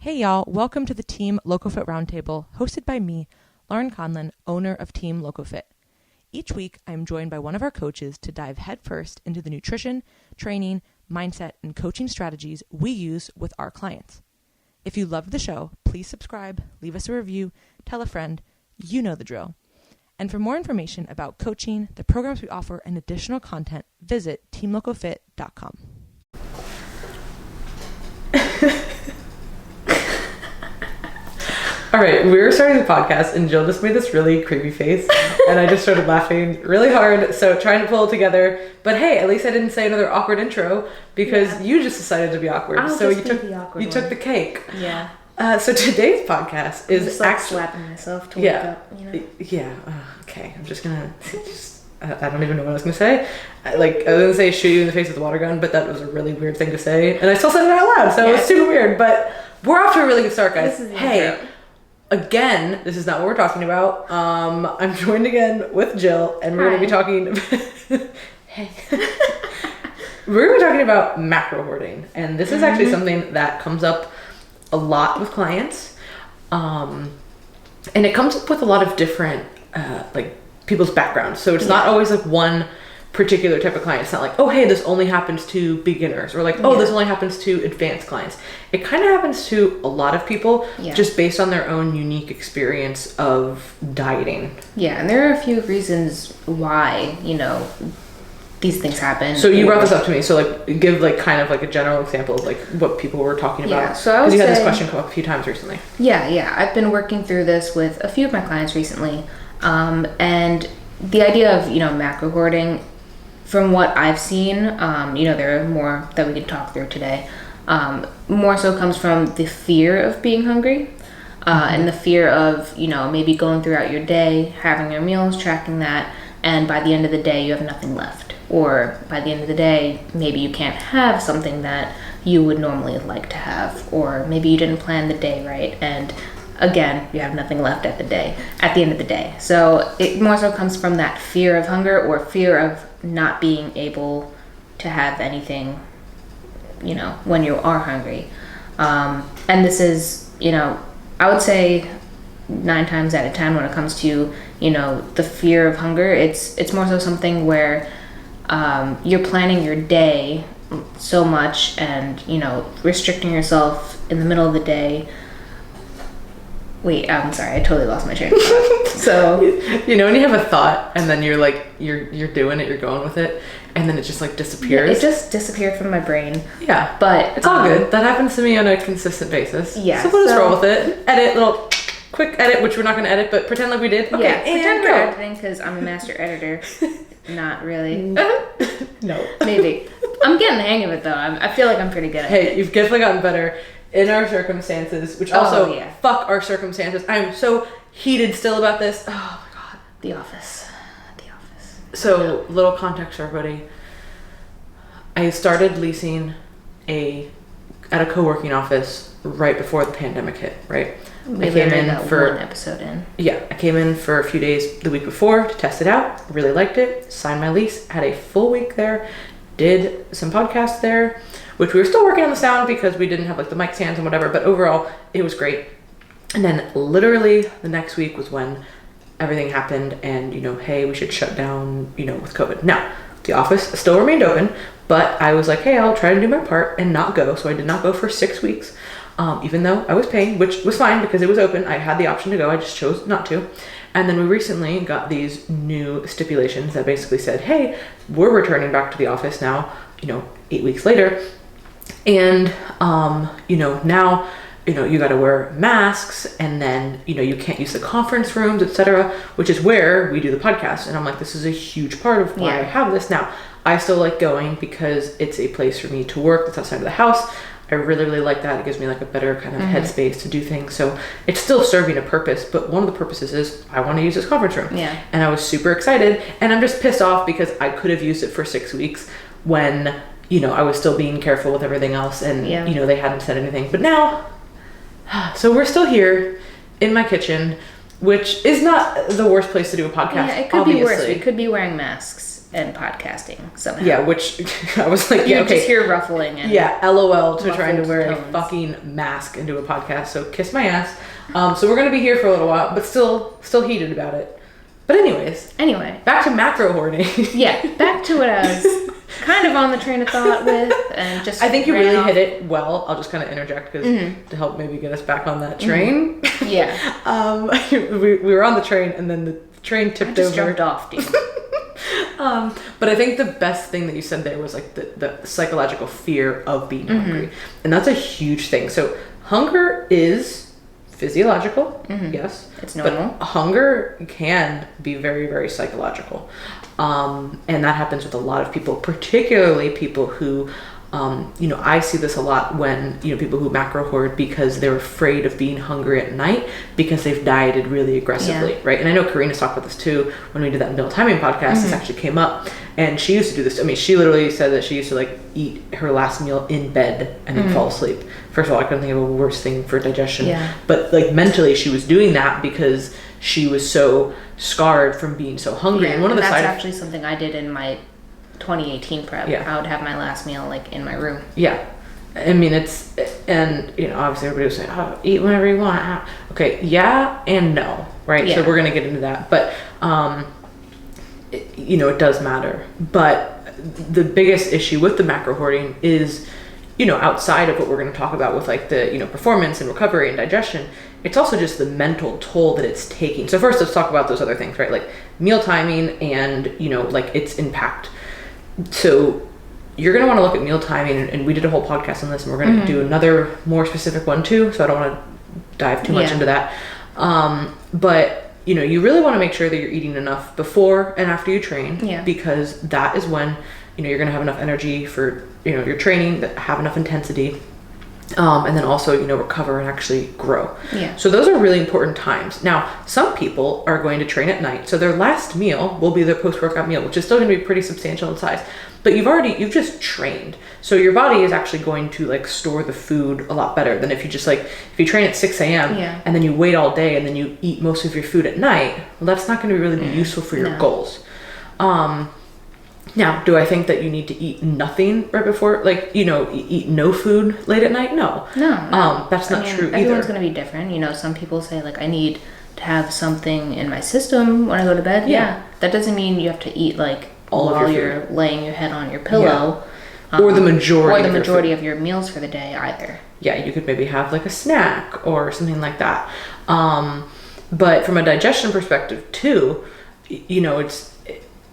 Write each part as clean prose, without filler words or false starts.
Hey y'all, welcome to the Team LoCoFit Roundtable, hosted by me, Laurin Conlon, owner of Team LoCoFit. Each week, I am joined by one of our coaches to dive headfirst into the nutrition, training, mindset, and coaching strategies we use with our clients. If you loved the show, please subscribe, leave us a review, tell a friend, you know the drill. And for more information about coaching, the programs we offer, and additional content, visit teamlocofit.com. All right, we were starting the podcast and Jill just made this really creepy face and I just started laughing really hard, so trying to pull it together. But hey, at least I didn't say another awkward intro because you just decided to be awkward. You took the cake. Yeah. So today's podcast is just actually slapping myself to wake up, you know? Yeah. Okay, I'm just gonna I don't even know what I was gonna say. I was gonna say shoot you in the face with a water gun, but that was a really weird thing to say, and I still said it out loud, so it was super weird. But we're off to a really good start, guys. Again, this is not what we're talking about. I'm joined again with Jill, and we're going to be talking. Hey, we're going to be talking about macro hoarding, and this is actually something that comes up a lot with clients, and it comes up with a lot of different people's backgrounds. So it's not always like one particular type of client. It's not like, oh hey, this only happens to beginners, or like, oh, this only happens to advanced clients. It kind of happens to a lot of people, just based on their own unique experience of dieting. Yeah, and there are a few reasons why, these things happen. So you brought this up to me, so give kind of a general example of what people were talking about. Yeah, so I would say, you had this question come up a few times recently. Yeah, I've been working through this with a few of my clients recently, and the idea of macro hoarding, from what I've seen, there are more that we can talk through today. More so comes from the fear of being hungry, and the fear of, maybe going throughout your day, having your meals, tracking that, and by the end of the day, you have nothing left. Or by the end of the day, maybe you can't have something that you would normally like to have, or maybe you didn't plan the day right, and again, you have nothing left at the end of the day. So it more so comes from that fear of hunger, or fear of not being able to have anything, when you are hungry. And this is, I would say 9 times out of 10 when it comes to, the fear of hunger, it's more so something where you're planning your day so much and, restricting yourself in the middle of the day. Wait, I'm sorry, I totally lost my train of thought. So, when you have a thought and then you're you're doing it, you're going with it, and then it just disappears. Yeah, it just disappeared from my brain. Yeah, but it's all good. That happens to me on a consistent basis. Yeah. So we'll just roll with it. Edit, little quick edit, which we're not going to edit, but pretend like we did. Okay, yeah, pretend we're editing because I'm a master editor. Not really. No. Maybe. I'm getting the hang of it though. I feel like I'm pretty good at it. Hey, you've definitely gotten better. In our circumstances, which also fuck our circumstances. I'm so heated still about this. Oh my god. The Office. So, little context for everybody. I started leasing at a co-working office right before the pandemic hit, right? I came in for one episode in. Yeah, I came in for a few days the week before to test it out. Really liked it. Signed my lease. Had a full week there. Did some podcasts there, which we were still working on the sound because we didn't have the mic stands and whatever, but overall it was great. And then literally the next week was when everything happened and, hey, we should shut down, with COVID. Now, the office still remained open, but I was like, hey, I'll try to do my part and not go. So I did not go for 6 weeks, even though I was paying, which was fine because it was open. I had the option to go. I just chose not to. And then we recently got these new stipulations that basically said, hey, we're returning back to the office now, 8 weeks later. And, now, you got to wear masks, and then, you can't use the conference rooms, etc., which is where we do the podcast. And I'm like, this is a huge part of why I have this. Now, I still like going because it's a place for me to work that's outside of the house. I really, really like that. It gives me a better kind of headspace to do things. So it's still serving a purpose, but one of the purposes is I want to use this conference room. Yeah. And I was super excited, and I'm just pissed off because I could have used it for 6 weeks when, I was still being careful with everything else, and, they hadn't said anything. But now, so we're still here in my kitchen, which is not the worst place to do a podcast. Yeah, it could be worse. We could be wearing masks. and podcasting somehow. Yeah, which I was like, You yeah, okay. just hear ruffling and LOL to trying to wear tones. a fucking mask into a podcast. So kiss my ass. So we're gonna be here for a little while, but still heated about it. But anyway, back to macro hoarding. Yeah, back to what I was kind of on the train of thought with, and just I think you ran really off. hit it well. I'll just kind of interject because to help maybe get us back on that train. Yeah, we were on the train and then the train tipped I just over. jumped off, dude. But I think the best thing that you said there was like the psychological fear of being hungry, and that's a huge thing. So hunger is physiological, yes, It's normal. but hunger can be very, very psychological, and that happens with a lot of people, particularly people who I see this a lot when people who macro hoard because they're afraid of being hungry at night because they've dieted really aggressively, right? And I know Karina's talked about this too when we did that meal timing podcast. This actually came up, and she used to do this. I mean, she literally said that she used to like eat her last meal in bed and then fall asleep. First of all, I couldn't think of a worse thing for digestion. Yeah. But like mentally, she was doing that because she was so scarred from being so hungry. Yeah, And one of the that's side actually something I did in my 2018 prep. Yeah. I would have my last meal like in my room. Yeah. I mean, and obviously everybody was saying, oh, eat whenever you want. Okay. Yeah and no. Right. Yeah. So we're going to get into that, but, it does matter. But the biggest issue with the macro hoarding is, outside of what we're going to talk about with like the, performance and recovery and digestion, it's also just the mental toll that it's taking. So first let's talk about those other things, right? Like meal timing and, like its impact. So you're going to want to look at meal timing, and we did a whole podcast on this, and we're going to do another more specific one too. So I don't want to dive too much into that. But you really want to make sure that you're eating enough before and after you train, because that is when, you're going to have enough energy for, your training, that have enough intensity, and then also, recover and actually grow. Yeah. So those are really important times. Now, some people are going to train at night, so their last meal will be their post-workout meal, which is still going to be pretty substantial in size. But you've just trained. So your body is actually going to like store the food a lot better than if you train at 6 a.m. and then you wait all day and then you eat most of your food at night. Well, that's not going to really be useful for your goals. Now, do I think that you need to eat nothing right before, like, eat no food late at night? No. No. That's not true either. Everyone's going to be different. Some people say, like, I need to have something in my system when I go to bed. Yeah. That doesn't mean you have to eat, like, all while of your you're laying your head on your pillow. Or the majority of your meals for the day either. Yeah, you could maybe have, like, a snack or something like that. But from a digestion perspective, too,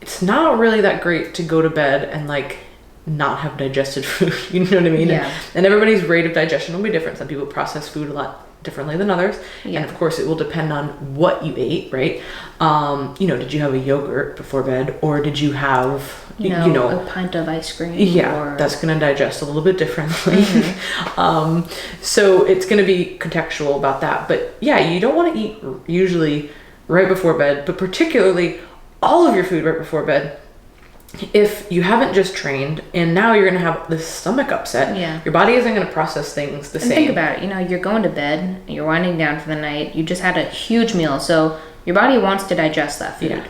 it's not really that great to go to bed and like not have digested food. You know what I mean? Yeah. And everybody's rate of digestion will be different. Some people process food a lot differently than others. Yeah. And of course it will depend on what you ate, right? Did you have a yogurt before bed, or did you have, a pint of ice cream? Yeah, that's going to digest a little bit differently. So it's going to be contextual about that. But yeah, you don't want to eat usually right before bed, but particularly all of your food right before bed if you haven't just trained and now you're going to have this stomach upset. Your body isn't going to process things the same. Think about it. You're going to bed, you're winding down for the night, you just had a huge meal, so your body wants to digest that food.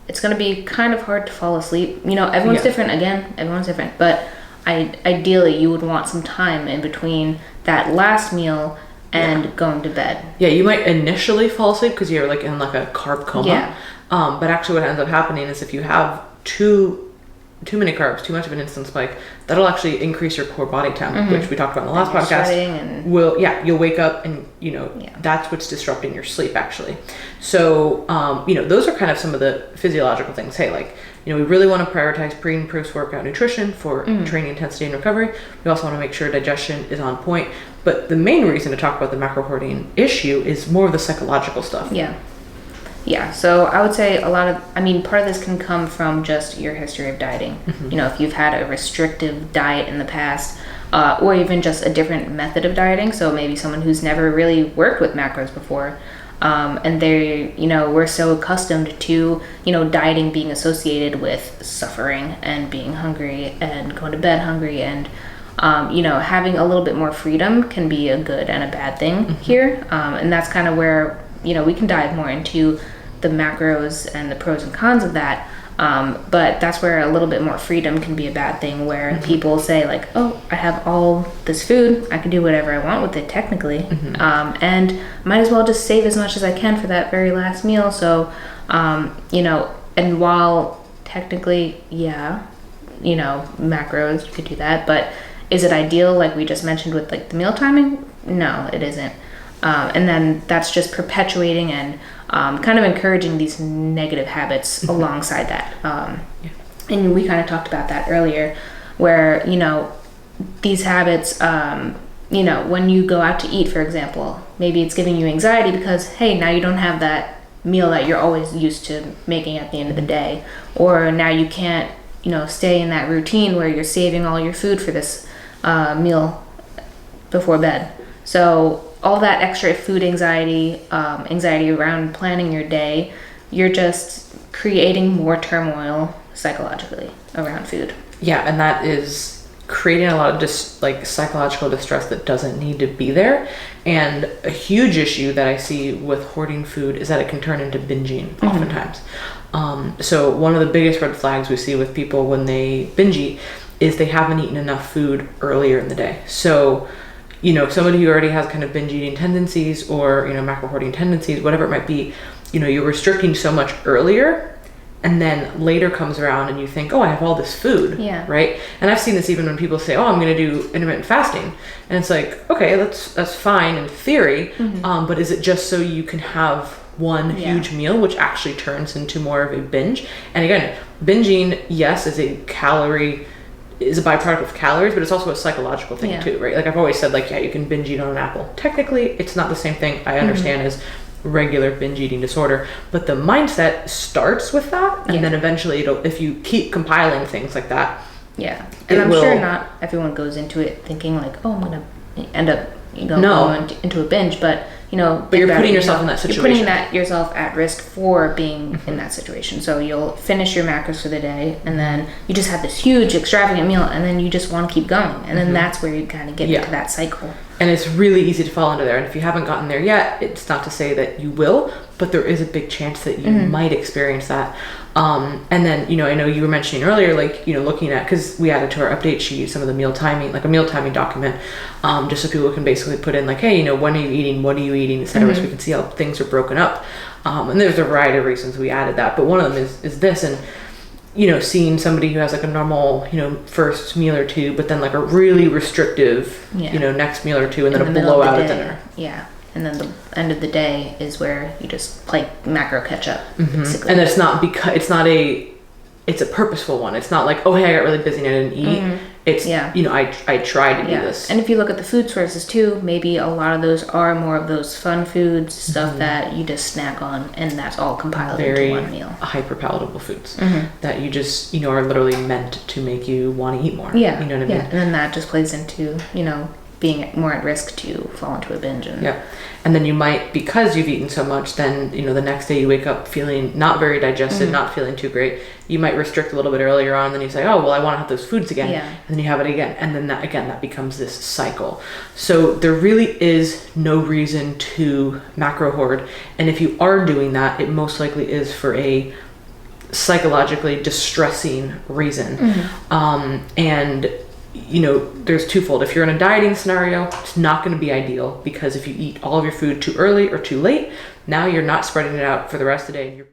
It's going to be kind of hard to fall asleep. Everyone's different. Again, everyone's different, but ideally you would want some time in between that last meal and going to bed. You might initially fall asleep because you're like in like a carb coma. But actually what ends up happening is if you have too many carbs, too much of an insulin spike, that'll actually increase your core body temp, which we talked about in the last podcast. You'll wake up and that's what's disrupting your sleep actually. So those are kind of some of the physiological things. Hey, like, we really want to prioritize pre and post workout nutrition for training intensity and recovery. We also want to make sure digestion is on point. But the main reason to talk about the macro hoarding issue is more of the psychological stuff. Yeah, so I would say part of this can come from just your history of dieting. If you've had a restrictive diet in the past, or even just a different method of dieting, so maybe someone who's never really worked with macros before, and we're so accustomed to, dieting being associated with suffering and being hungry and going to bed hungry, and, having a little bit more freedom can be a good and a bad thing here. And that's kind of where, we can dive more into the macros and the pros and cons of that. But that's where a little bit more freedom can be a bad thing, where people say like, oh, I have all this food, I can do whatever I want with it technically, and might as well just save as much as I can for that very last meal. So, and while technically, macros, you could do that, but is it ideal, like we just mentioned with like the meal timing? No, it isn't. And then that's just perpetuating and kind of encouraging these negative habits alongside that. And we kind of talked about that earlier, where, these habits, when you go out to eat, for example, maybe it's giving you anxiety because, hey, now you don't have that meal that you're always used to making at the end of the day. Or now you can't, stay in that routine where you're saving all your food for this meal before bed. So all that extra food anxiety, anxiety around planning your day, you're just creating more turmoil psychologically around food. Yeah, and that is creating a lot of just like psychological distress that doesn't need to be there. And a huge issue that I see with hoarding food is that it can turn into binging oftentimes. So one of the biggest red flags we see with people when they binge eat is they haven't eaten enough food earlier in the day. So somebody who already has kind of binge eating tendencies or, macro hoarding tendencies, whatever it might be, you're restricting so much earlier, and then later comes around and you think, oh, I have all this food, right? And I've seen this even when people say, oh, I'm going to do intermittent fasting. And it's like, okay, that's fine in theory, but is it just so you can have one huge meal, which actually turns into more of a binge? And again, binging, yes, is a byproduct of calories, but it's also a psychological thing too, right? Like I've always said, like, you can binge eat on an apple. Technically, it's not the same thing. I understand as regular binge eating disorder, but the mindset starts with that, and then eventually if you keep compiling things like that. Yeah, and I'm sure not everyone goes into it thinking like, oh, I'm gonna end up going into a binge, but but you're putting yourself in that situation. You're putting yourself at risk for being in that situation. So you'll finish your macros for the day, and then you just have this huge extravagant meal, and then you just want to keep going, and then that's where you kind of get into that cycle. And it's really easy to fall into there. And if you haven't gotten there yet, it's not to say that you will, but there is a big chance that you might experience that. And then, I know you were mentioning earlier, like, looking at, because we added to our update sheet some of the meal timing, like a meal timing document, just so people can basically put in like, hey, when are you eating, what are you eating, et cetera, so we can see how things are broken up. And there's a variety of reasons we added that, but one of them is this. And seeing somebody who has like a normal, first meal or two, but then like a really restrictive, next meal or two, and then a blowout at dinner. Yeah. And then the end of the day is where you just play macro catch up, basically. And it's not it's a purposeful one. It's not like, oh, hey, I got really busy and I didn't eat. It's, I tried to do this. And if you look at the food sources too, maybe a lot of those are more of those fun foods, stuff that you just snack on, and that's all compiled into one meal. Hyper palatable foods that you just, are literally meant to make you want to eat more. Yeah. You know what I mean? And then that just plays into, being more at risk to fall into a binge. And then you might, because you've eaten so much, then the next day you wake up feeling not very digested, not feeling too great. You might restrict a little bit earlier on, then you say, oh, well, I want to have those foods again. And then you have it again, and then that becomes this cycle. So there really is no reason to macro hoard, and if you are doing that, it most likely is for a psychologically distressing reason. And there's twofold. If you're in a dieting scenario, it's not going to be ideal, because if you eat all of your food too early or too late, now you're not spreading it out for the rest of the day.